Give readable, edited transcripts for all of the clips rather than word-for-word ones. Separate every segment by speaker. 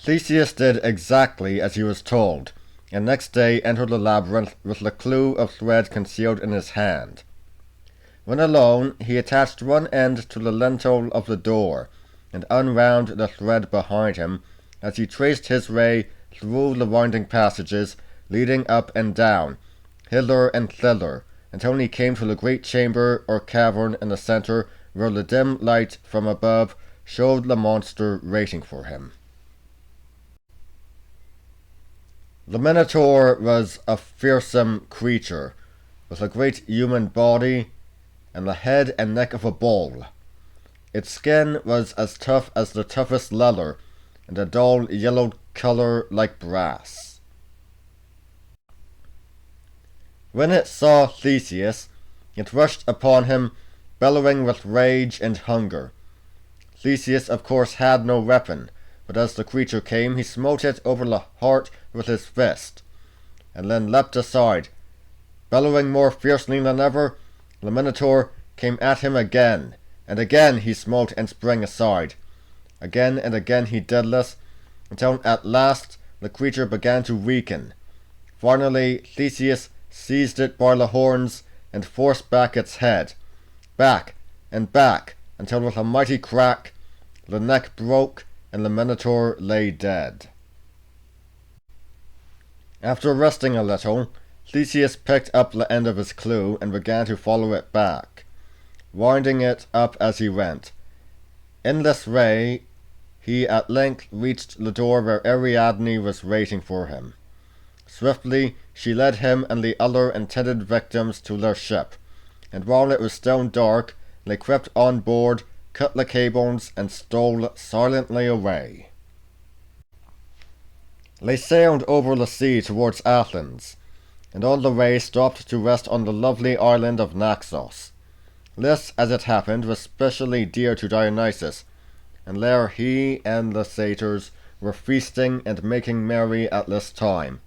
Speaker 1: Theseus did exactly as he was told, and next day entered the labyrinth with the clue of thread concealed in his hand. When alone, he attached one end to the lintel of the door, and unwound the thread behind him as he traced his way through the winding passages leading up and down, hither and thither, until he came to the great chamber or cavern in the centre where the dim light from above showed the monster waiting for him. The Minotaur was a fearsome creature, with a great human body and the head and neck of a bull. Its skin was as tough as the toughest leather, and a dull yellow colour like brass. When it saw Theseus, it rushed upon him, bellowing with rage and hunger. Theseus of course had no weapon, but as the creature came he smote it over the heart with his fist, and then leapt aside. Bellowing more fiercely than ever, the Minotaur came at him again, and again he smote and sprang aside. Again and again he did this, until at last the creature began to weaken. Finally Theseus seized it by the horns and forced back its head, back and back, until with a mighty crack the neck broke and the Minotaur lay dead. After resting a little, Theseus picked up the end of his clue and began to follow it back, winding it up as he went. In this way he at length reached the door where Ariadne was waiting for him. Swiftly she led him and the other intended victims to their ship, and while it was still dark, they crept on board, cut the cables, and stole silently away. They sailed over the sea towards Athens, and on the way stopped to rest on the lovely island of Naxos. This, as it happened, was specially dear to Dionysus, and there he and the satyrs were feasting and making merry at this time.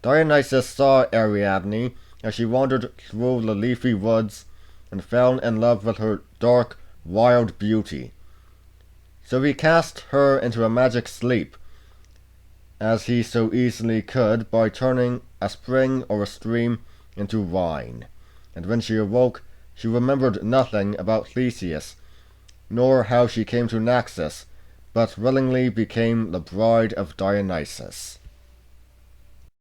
Speaker 1: Dionysus saw Ariadne as she wandered through the leafy woods, and fell in love with her dark, wild beauty. So he cast her into a magic sleep, as he so easily could by turning a spring or a stream into wine. And when she awoke, she remembered nothing about Theseus, nor how she came to Naxos, but willingly became the bride of Dionysus.